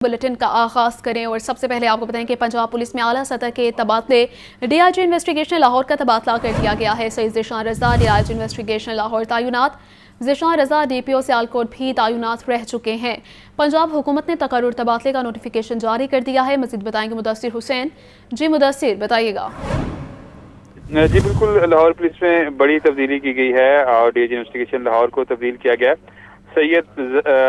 Bulletin का आगाज करें और सबसे पहले आपको बताएं कि पंजाब पुलिस में आला सतह के तबादले डीआईजी इन्वेस्टिगेशन लाहौर का तबादला कर दिया गया है। सईद ज़ीशान रज़ा डीआईजी इन्वेस्टिगेशन लाहौर तैनात। ज़ीशान रज़ा डीपीओ सियालकोट भी तैनात रह चुके हैं। पंजाब हुकूमत ने तकर्रुर तबादले का नोटिफिकेशन जारी कर दिया है। मज़ीद बताएंगे मुदस्सिर हुसैन। जी मुदस्सिर, बताइएगा। जी बिल्कुल, लाहौर पुलिस में बड़ी तब्दीली की गई है और डीआईजी इन्वेस्टिगेशन लाहौर को तब्दील किया गया है। सैयद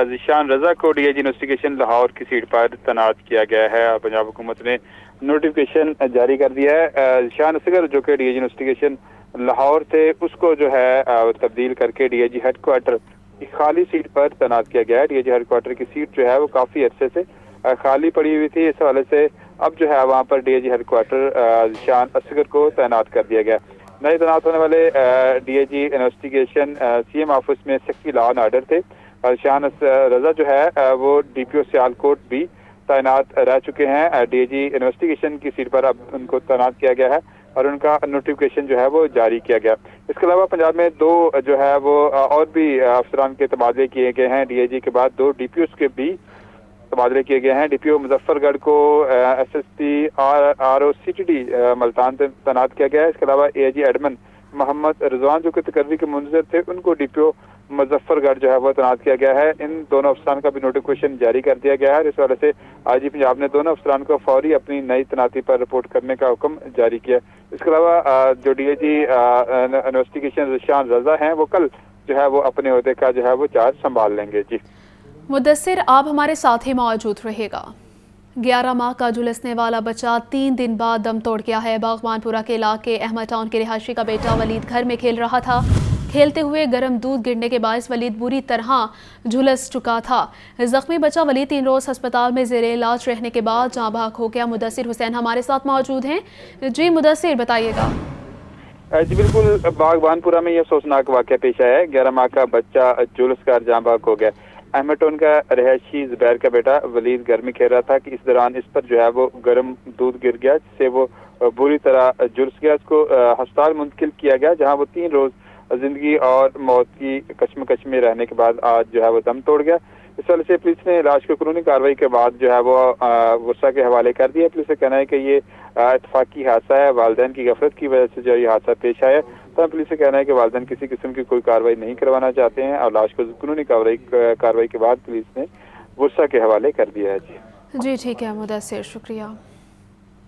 ज़ीशान रज़ा को डीआईजी इन्वेस्टिगेशन लाहौर की सीट पर तैनात किया गया है और पंजाब हुकूमत ने नोटिफिकेशन जारी कर दिया है। ज़ीशान असगर जो कि डीआईजी इन्वेस्टिगेशन लाहौर थे, उसको जो है तब्दील करके डीआईजी हेडक्वार्टर की खाली सीट पर तैनात किया गया है। डीआईजी हेडक्वार्टर की सीट जो है वो काफ़ी अरसे से खाली पड़ी हुई थी। इस हवाले से अब जो है वहाँ पर डीआईजी हेडक्वार्टर ज़ीशान असगर को तैनात कर दिया गया। नए तैनात होने वाले डीआईजी इन्वेस्टिगेशन सीएम ऑफिस में सेक्रेटरी लॉ एंड ऑर्डर थे। ज़ीशान रज़ा जो है वो डीपीओ सियालकोट भी तैनात रह चुके हैं। डीआईजी इन्वेस्टिगेशन की सीट पर अब उनको तैनात किया गया है और उनका नोटिफिकेशन जो है वो जारी किया गया। इसके अलावा पंजाब में दो जो है वो और भी अफसरान के तबादले किए गए हैं। डीआईजी के बाद दो डीपीओ के भी तबादले किए गए हैं। डीपीओ मुजफ्फरगढ़ को एसएसपी आरओसीटीडी मुल्तान तैनात किया गया है। इसके अलावा एआईजी एडमन मोहम्मद रिजवान जो कि तकर्री के मुंतज़र थे, उनको डीपीओ मुजफ्फरगढ़ जो है वो तैनात किया गया है। इन दोनों अफसरान का भी नोटिफिकेशन जारी कर दिया गया है। इस वजह से आईजी पंजाब ने दोनों अफसरान को फौरी अपनी नई तैनाती पर रिपोर्ट करने का हुक्म जारी किया। इसके अलावा जो डीआईजी इन्वेस्टिगेशन ज़ीशान रज़ा हैं, वो कल जो है वो अपने ओहदे का जो है वो चार्ज संभाल लेंगे। जी मुदस्सिर, आप हमारे साथ ही मौजूद रहेगा। 11 माह का झुलसने वाला बच्चा 3 दिन बाद दम तोड़ गया है। बागवानपुरा के इलाके अहमद टाउन के रिहायशी का बेटा वलीद घर में खेल रहा था। खेलते हुए गर्म दूध गिरने के बायस वलीद बुरी तरह झुलस चुका था। जख्मी बच्चा वलीद 3 रोज अस्पताल में ज़ेरे इलाज रहने के बाद जाँ बहक हो गया। मुदस्सिर हुसैन हमारे साथ मौजूद हैं। जी मुदस्सिर, बताइएगा। जी बिल्कुल, बागवानपुरा में यह अफसोसनाक वाक़या पेश आया है। 11 माह का बच्चा झुलस कर जाँ बहक हो गया। अहमद टाउन का रहायशी ज़ुबैर का बेटा वलीद घर में खेल रहा था कि इस दौरान इस पर जो है वो गर्म दूध गिर गया, जिससे वो बुरी तरह झुलस गया। उसको अस्पताल मुंतकिल किया गया, जहां वो 3 रोज जिंदगी और मौत की कश्मकश में रहने के बाद आज जो है वो दम तोड़ गया। इस वजह से पुलिस ने लाश को कानूनी कार्रवाई के बाद जो है वो गुस्सा के हवाले कर दिया। पुलिस का कहना है कि ये इत्तफाकी हादसा है, वालिदैन की गफलत की वजह से जो ये हादसा पेश आया। तो पुलिस का कहना है कि वालिदैन किसी किस्म की कोई कार्रवाई नहीं करवाना चाहते हैं और लाश को कानूनी कार्रवाई के बाद पुलिस ने गुस्सा के हवाले कर दिया है। जी ठीक है मुदस्सिर, शुक्रिया।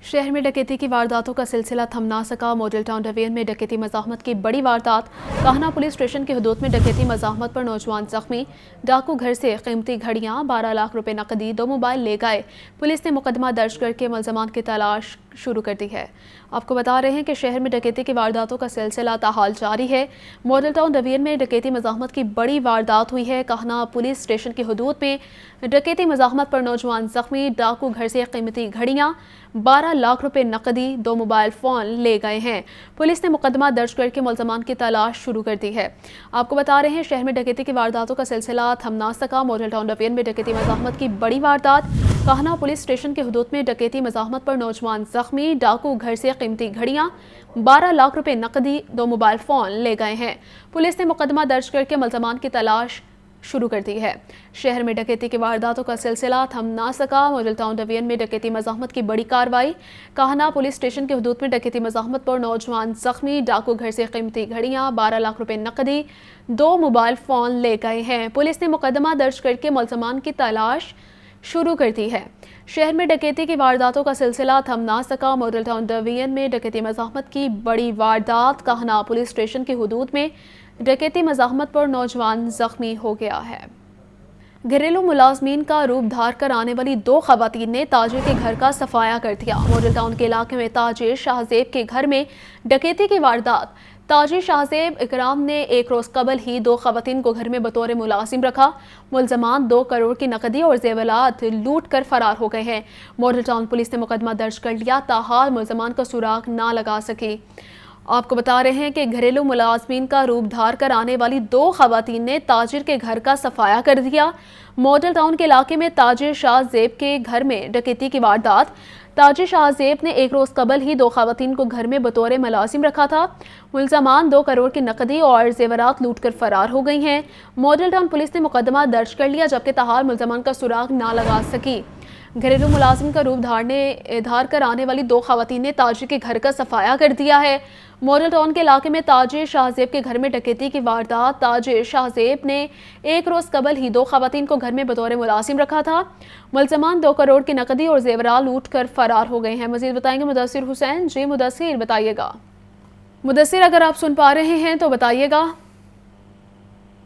शहर में डकैती की वारदातों का सिलसिला थम ना सका। मॉडल टाउन डिवीजन में डकैती मज़ाहमत की बड़ी वारदात। काहना पुलिस स्टेशन की हदूद में डकैती मज़ाहमत पर नौजवान जख्मी। डाकू घर से कीमती घड़ियाँ, 12 लाख रुपए नकदी, 2 मोबाइल ले गए। पुलिस ने मुकदमा दर्ज करके मुलज़मान की तलाश शुरू कर दी है। आपको बता रहे हैं कि शहर में डकैती की वारदातों का सिलसिला ताहाल जारी है। मॉडल टाउन डिवीजन में डकैती मज़ाहमत की बड़ी वारदात हुई है। काहना पुलिस स्टेशन की हदूद में डकैती मज़ाहमत पर नौजवान जख्मी। डाकू घर से कीमती घड़ियाँ, 12 लाख रुपए नकदी, 2 मोबाइल फ़ोन ले गए हैं। पुलिस ने मुकदमा दर्ज करके मुलज़मान की तलाश शुरू कर दी है। आपको बता रहे हैं शहर में डकैती की वारदातों का सिलसिला थम ना सका। मॉडल टाउन डिवीजन में डकैती मज़ाहमत की बड़ी वारदात। काहना पुलिस स्टेशन की हदूद में डकैती मज़ाहमत पर नौजवान जख्मी। डाकू घर से कीमती घड़ियाँ, 12 लाख रुपए नकदी, 2 मोबाइल फ़ोन ले गए हैं। पुलिस ने मुकदमा दर्ज करके मुलज़मान की तलाश शुरू कर दी है। शहर में डकैती की वारदातों का सिलसिला थम ना सका। मॉडल टाउन डिवीजन में डकैती मज़ाहमत की बड़ी कार्रवाई। काहना पुलिस स्टेशन की हदूद में डकैती मज़ाहमत पर नौजवान जख्मी। डाकू घर से कीमती घड़ियाँ, 12 लाख रुपए नकदी, 2 मोबाइल फ़ोन ले गए हैं। पुलिस ने मुकदमा दर्ज करके मुलज़मान की तलाश शुरू कर दी है। शहर में डकैती की वारदातों का सिलसिला थम ना सका। मॉडल टाउन डिवीजन में डकैती मज़ाहमत की बड़ी वारदात। काहना पुलिस स्टेशन की हदूद में डकैती मज़ाहमत पर नौजवान जख्मी हो गया है। घरेलू मुलाजमीन का रूप धार कर आने वाली 2 खवातीन ने ताजिर के घर का सफाया कर दिया। मॉडल टाउन के इलाके में ताजिर शाहजेब के घर में डकैती की वारदात। ताजिर शाहजेब इकराम ने 1 रोज़ कबल ही 2 खवातीन को घर में बतौर मुलाजिम रखा। मुलज़मान 2 करोड़ की नकदी और जेवरात लूट कर फरार हो गए हैं। मॉडल टाउन पुलिस ने मुकदमा दर्ज कर लिया, ताहाल मुलज़मान का सुराग ना लगा सकी। आपको बता रहे हैं कि घरेलू मुलाजमीन का रूप धार कर आने वाली 2 खवातीन ने ताजिर के घर का सफाया कर दिया। मॉडल टाउन के इलाके में ताजिर शाहजेब के घर में डकैती की वारदात। ताजिर शाहजेब ने 1 रोज़ कबल ही 2 खवातीन को घर में बतौर मुलाजिम रखा था। मुलज़मान 2 करोड़ की नकदी और जेवरात लूट कर फरार हो गई हैं। मॉडल टाउन पुलिस ने मुकदमा दर्ज कर लिया, जबकि ताहाल मुलज़मान का सुराग ना लगा सकी। घरेलू मुलाजिम का रूप धार कर आने वाली 2 खवातीन ने ताजिर के घर का सफाया कर दिया है। मॉडल टाउन के इलाके में ताजिर शाहजेब के घर में डकैती की वारदात। ताजिर शाहजेब ने एक रोज कबल ही 2 खवातीन को घर में बतौर मुलाजिम रखा था। मुलजमान 2 करोड़ की नकदी और जेवरात लूट कर फरार हो गए हैं। मजीद बताएंगे मुदस्सिर हुसैन। जी मुदस्सिर बताइएगा। मुदस्सिर अगर आप सुन पा रहे हैं तो बताइएगा।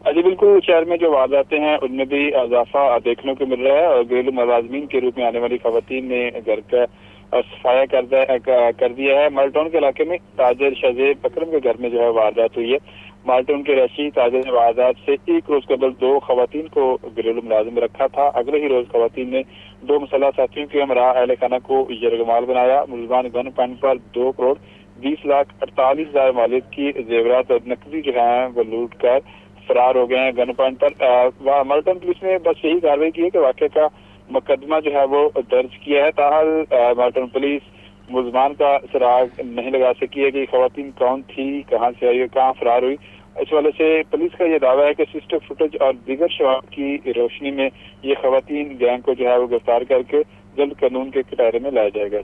जी बिल्कुल, शहर में जो वारदातें हैं उनमें भी इजाफा देखने को मिल रहा है और घरेलू मुलाजिमीन के रूप में आने वाली खवातीन ने घर का सफाया कर दिया है। माल्टाउन के इलाके में ताजिर शाहजेब अकरम के घर में जो है वारदात हुई है। माल्टाउन के रशी ताजिर ने वारदात से एक रोज कबल 2 खवातीन को घरेलू मुलाजिम रखा था। अगले ही रोज खवातीन ने 2 मुसल्लह साथियों के हमरा अहले खाना को यरगमाल बनाया। मुलजमान गन पॉइंट पर 2 करोड़ 20,48,000 मालिक की जेवरात और नकदी जो है वो लूट कर फरार हो गए हैं। गन पॉइंट पर माल्टाउन पुलिस ने बस यही कार्रवाई की है कि वाक़े का मुकदमा जो है वो दर्ज किया है। ताहल माल्टाउन पुलिस मुलजमान का सुराग नहीं लगा सकी है कि खवातीन कौन थी, कहाँ से आई, कहाँ फरार हुई। इस वाले से पुलिस का ये दावा है कि सीसीटीवी फुटेज और दीगर शवाहद की रोशनी में ये खवातीन गैंग को जो है वो गिरफ्तार करके जल्द कानून के कटहरे में लाया जाएगा।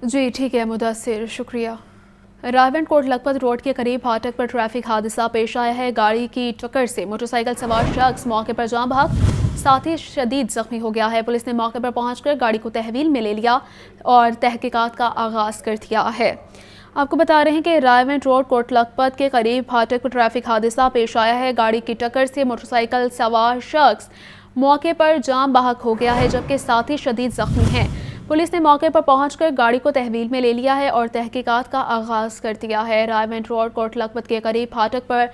जी ठीक है मुदस्सिर, शुक्रिया। रावलकोट लखपत रोड के करीब फाटक पर ट्रैफिक हादसा पेश आया है। गाड़ी की टक्कर से मोटरसाइकिल सवार शख्स मौके पर जान भाग, साथ ही शदीद जख्मी हो गया है। पुलिस ने मौके पर पहुंचकर गाड़ी को तहवील में ले लिया और तहकीकात का आगाज़ कर दिया है। आपको बता रहे हैं कि रावलकोट रोड कोट लखपत के करीब फाटक पर ट्रैफिक हादसा पेश आया है। गाड़ी की टक्कर से मोटरसाइकिल सवार शख्स मौके पर जान बहक हो गया है, जबकि साथी शदीद जख्मी हैं। पुलिस ने मौके पर पहुंचकर गाड़ी को तहवील में ले लिया है और तहकीकात का आगाज़ कर दिया है। रावलकोट रोड कोट लखपत के करीब फाटक पर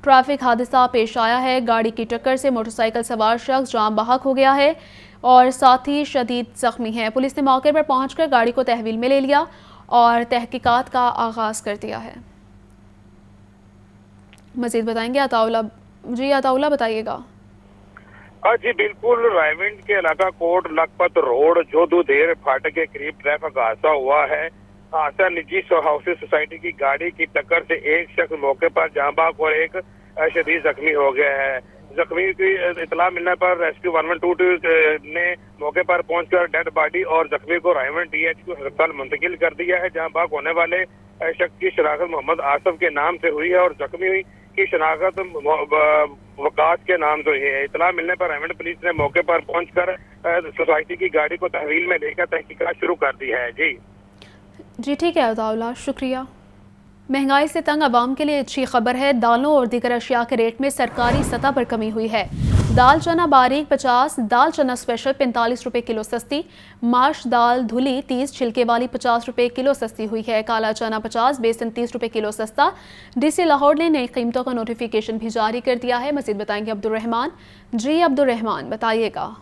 ट्रैफिक हादसा पेश आया है। गाड़ी की टक्कर से मोटरसाइकिल सवार शख्स जान बहक हो गया है और साथी शदीद जख्मी हैं। पुलिस ने मौके पर पहुंचकर गाड़ी को तहवील में ले लिया और तहकीकात का आगाज़ कर दिया है। मज़ीद बताएंगे अताउल्ला। जी अताउल्ला बताइएगा। जी बिल्कुल, रायविंड के इलाका कोट लखपत रोड जोधुदेर फाटक के करीब ट्रैफिक हादसा हुआ है। हादसा निजी हाउसिंग सोसाइटी की गाड़ी की टक्कर से एक शख्स मौके पर जाँ बहक और एक शदीद जख्मी हो गया है। जख्मी की इतला मिलने पर रेस्क्यू 112 ने मौके पर पहुंचकर डेड बॉडी और जख्मी को रायविंड DHQ अस्पताल मुंतकिल कर दिया है। जाँ बहक होने वाले शख्स की शनाख्त मोहम्मद आसफ के नाम से हुई है और जख्मी हुई की शनाख्त वकास के नाम से हुई है। इतला मिलने पर रायविंड पुलिस ने मौके पर पहुंचकर सोसाइटी की गाड़ी को तहवील में लेकर तहकीकात शुरू कर दी है। जी ठीक है अताउल्ला, शुक्रिया। महंगाई से तंग आवाम के लिए अच्छी खबर है। दालों और दीगर अशिया के रेट में सरकारी सतह पर कमी हुई है। दाल चना बारीक 50, दाल चना स्पेशल 45 रुपये किलो सस्ती, माश दाल धुली 30, छिलके वाली 50 रुपये किलो सस्ती हुई है। काला चना 50, बेसन 30 रुपये किलो सस्ता। DC लाहौर ने नई कीमतों का नोटिफिकेशन भी जारी कर दिया है। मज़ीद बताएंगे अब्दुर्रहमान। जी अब्दुर्रहमान बताइएगा।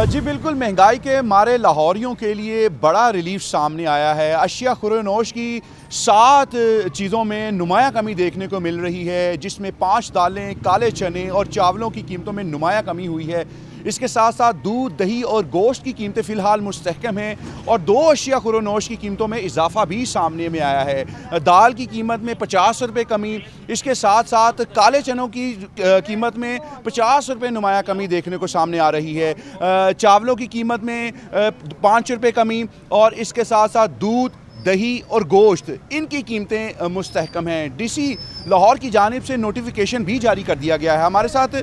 जी बिल्कुल, महंगाई के मारे लाहौरियों के लिए बड़ा रिलीफ सामने आया है। अशिया खुरनोश की 7 चीज़ों में नुमाया कमी देखने को मिल रही है, जिसमें 5 दालें, काले चने और चावलों की कीमतों में नुमाया कमी हुई है। इसके साथ साथ दूध, दही और गोश्त की कीमतें फ़िलहाल मुस्तहकम हैं और 2 अशिया खुरनोश की कीमतों में इजाफा भी सामने में आया है। दाल की कीमत में 50 रुपये कमी, इसके साथ साथ काले चनों की कीमत में 50 रुपये नुमाया कमी देखने को सामने आ रही है। चावलों की कीमत में 5 रुपये कमी और इसके साथ साथ दूध, दही और गोश्त, इनकी कीमतें मुस्तहकम हैं। DC लाहौर की जानिब से नोटिफिकेशन भी जारी कर दिया गया है। हमारे साथ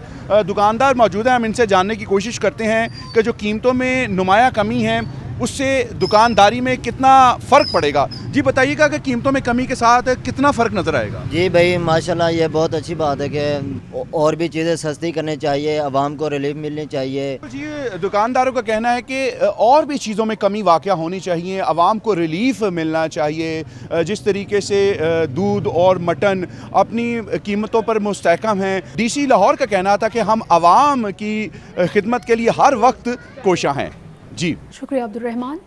दुकानदार मौजूद हैं, हम इनसे जानने की कोशिश करते हैं कि जो कीमतों में नुमाया कमी है उससे दुकानदारी में कितना फ़र्क पड़ेगा। जी बताइएगा कि कीमतों में कमी के साथ कितना फ़र्क नज़र आएगा। जी भाई माशाल्लाह, ये बहुत अच्छी बात है कि और भी चीज़ें सस्ती करनी चाहिए, आवाम को रिलीफ मिलनी चाहिए। जी दुकानदारों का कहना है कि और भी चीज़ों में कमी वाक़या होनी चाहिए, आवाम को रिलीफ मिलना चाहिए। जिस तरीके से दूध और मटन अपनी कीमतों पर मुस्तहकम हैं, DC लाहौर का कहना था कि हम आवाम की खिदमत के लिए हर वक्त कोशा हैं। जी शुक्रिया अब्दुर्रहमान।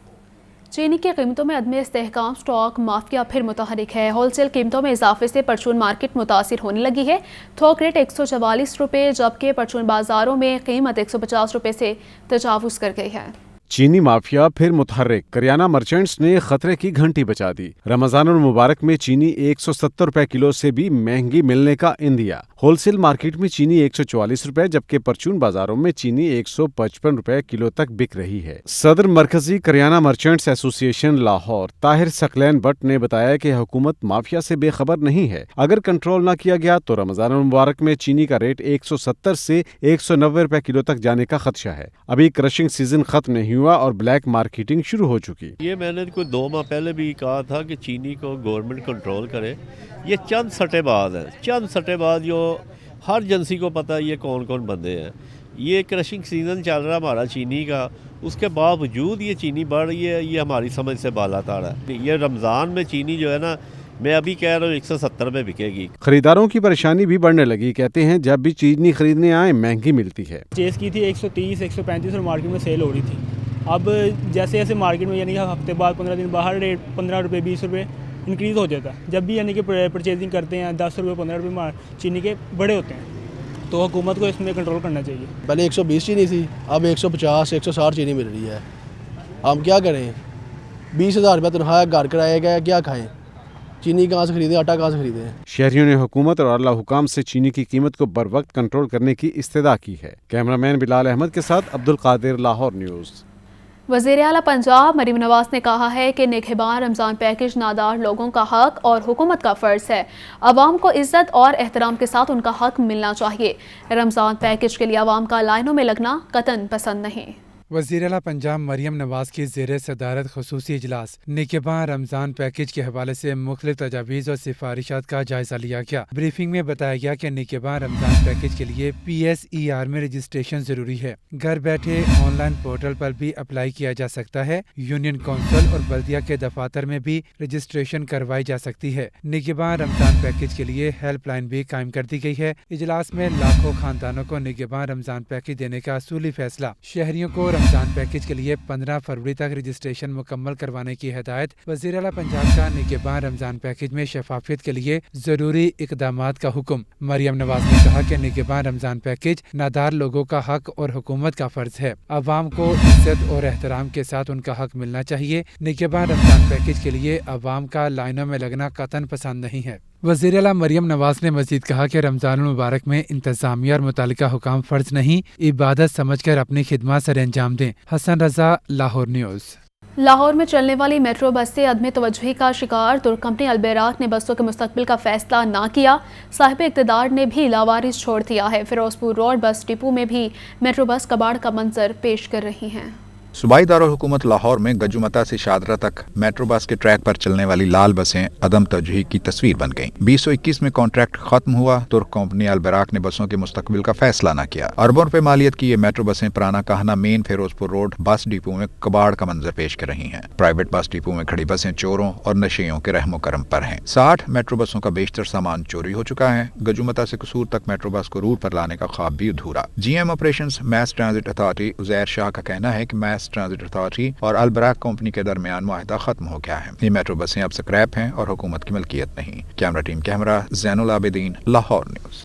चीनी की कीमतों में अदम इस्तेहकाम स्टॉक माफिया फिर मुतहरिक है। होलसेल कीमतों में इजाफे से परचून मार्केट मुतासिर होने लगी है। थोक रेट 144 रुपये, जबकि परचून बाजारों में कीमत 150 रुपये से तजावुज़ कर गई है। चीनी माफिया फिर मुतहर्रिक, करियाना मर्चेंट्स ने खतरे की घंटी बजा दी। रमजानुल मुबारक में चीनी 170 रुपए किलो से भी महंगी मिलने का इंदिया। होल सेल मार्केट में चीनी 144 रुपए जबकि परचून बाजारों में चीनी 155 रुपए किलो तक बिक रही है। सदर मरकजी kirana merchants association Lahore Tahir Saqlain but ने बताया कि हुकूमत माफिया से बेखबर नहीं है। अगर कंट्रोल न किया गया तो रमजान मुबारक में चीनी का रेट 170 से 190 रुपए किलो तक जाने का खदशा है। अभी क्रशिंग सीजन खत्म नहीं हुआ और ब्लैक मार्केटिंग शुरू हो चुकी। ये मैंने कोई 2 माह पहले भी कहा था कि चीनी को गवर्नमेंट कंट्रोल करे। ये चंद सट्टेबाज हैं, चंद सट्टेबाज जो हर एजेंसी को पता है ये कौन कौन बंदे हैं। ये क्रशिंग सीज़न चल रहा हमारा चीनी का, उसके बावजूद ये चीनी बढ़ रही है, ये हमारी समझ से बालातर है। ये रमज़ान में चीनी जो है ना, मैं अभी कह रहा हूँ 170 में बिकेगी। खरीदारों की परेशानी भी बढ़ने लगी। कहते हैं जब भी चीनी खरीदने आए महंगी मिलती है। चेस की थी 130 135 और मार्केट में सेल हो रही थी। अब जैसे जैसे मार्केट में यानी कि हफ्ते बाद 15 दिन बाहर रेट 15 रुपये 20 रुपये इंक्रीज़ हो जाता है। जब भी यानी कि परचेजिंग करते हैं 10 रुपये 15 रुपये चीनी के बड़े होते हैं, तो हुकूमत को इसमें कंट्रोल करना चाहिए। पहले 120 चीनी थी, अब 150 160 चीनी मिल रही है। हम क्या करें? 20,000 रुपये तनख्वाह घर कराएगा, क्या खाएं? चीनी कहाँ से खरीदें, आटा कहाँ से खरीदें? शहरियों ने हुकूमत और आला हुकाम से चीनी की कीमत को बर वक्त कंट्रोल करने की इस्तदा की है। कैमरामैन बिलाल अहमद के साथ अब्दुल कादिर, लाहौर न्यूज़। वज़ीर आला पंजाब मरीम नवाज ने कहा है कि निगहबान रमज़ान पैकेज नादार लोगों का हक और हुकूमत का फ़र्ज़ है। अवाम को इज़्ज़त और एहतराम के साथ उनका हक मिलना चाहिए। रमज़ान पैकेज के लिए अवाम का लाइनों में लगना कतन पसंद नहीं। वज़ीर आला पंजाब मरीम नवाज की ज़ेर सदारत ख़ुसूसी इजलास निगहबान रमज़ान पैकेज के हवाले से मुख्तलिफ तजावीज़ और सिफारिशात का जायज़ा लिया गया। ब्रीफिंग में बताया गया कि निगहबान रमज़ान पैकेज के लिए PSER में रजिस्ट्रेशन ज़रूरी है। घर बैठे ऑनलाइन पोर्टल पर भी अप्लाई किया जा सकता है। यूनियन कौंसिल और बल्दिया के दफातर में भी रजिस्ट्रेशन करवाई जा सकती है। निगहबान रमज़ान पैकेज के लिए हेल्पलाइन भी कायम कर दी गई है। इजलास में लाखों खानदानों को निगहबान रमज़ान पैकेज देने का असूली फैसला। शहरियों को रमज़ान पैकेज के लिए 15 फरवरी तक रजिस्ट्रेशन मुकम्मल करवाने की हिदायत। वज़ीर आला पंजाब का निगहबान रमज़ान पैकेज में शफाफियत के लिए ज़रूरी इक़दामात का हुक्म। मरियम नवाज ने कहा कि निगहबान रमज़ान पैकेज नादार लोगों का हक और हुकूमत का फ़र्ज़ है। अवाम को इज्जत और एहतराम के साथ उनका हक मिलना चाहिए। निगहबान रमज़ान पैकेज के लिए अवाम का लाइनों में लगना कतन पसंद नहीं है। वज़ीर आला मरियम नवाज ने मज़ीद कहा कि रमज़ान मुबारक में इंतज़ामिया और मुतालिका हुकाम फ़र्ज़ नहीं, इबादत समझकर अपनी खिदमत सर अंजाम दें। हसन रज़ा, लाहौर न्यूज़। लाहौर में चलने वाली मेट्रो बस से अदम तवज्जुही का शिकार तुर्क कंपनी अलबेराक ने बसों के मुस्तकबिल का फैसला ना किया। साहिब इक़्तिदार ने भी लावारिस छोड़ दिया है। फिरोजपुर रोड बस डिपो में भी मेट्रो बस कबाड़ का मंजर पेश कर रही हैं। सूबाई दारुल-हुकूमत लाहौर में गजुमता से शादरा तक मेट्रो बस के ट्रैक पर चलने वाली लाल बसें अदम तवज्जुही की तस्वीर बन गईं। 2021 में कॉन्ट्रैक्ट खत्म हुआ। तुर्क कंपनी अलबेराक ने बसों के मुस्तकबिल का फैसला न किया। अरबों रुपए मालियत की ये मेट्रो बसें पुराना कहना main Ferozepur road bus depot में कबाड़ का मंजर पेश कर रही हैं। प्राइवेट बस डिपो में खड़ी बसें चोरों और नशेइयों के रहमो करम पर हैं। 60 मेट्रो बसों का बेशतर सामान चोरी हो चुका है। गजुमता से कसूर तक मेट्रो बस को रूट पर लाने का ख्वाब भी अधूरा। GM operations mass transit authority Uzair Shah का कहना है कि मैस ट्रांजिट अथॉरिटी और अलबेराक कंपनी के दरमियान मुआहदा खत्म हो गया है। ये मेट्रो बसें अब स्क्रैप हैं और हुकूमत की मलकियत नहीं। Camera team camera, Zainul Abidin, Lahore news.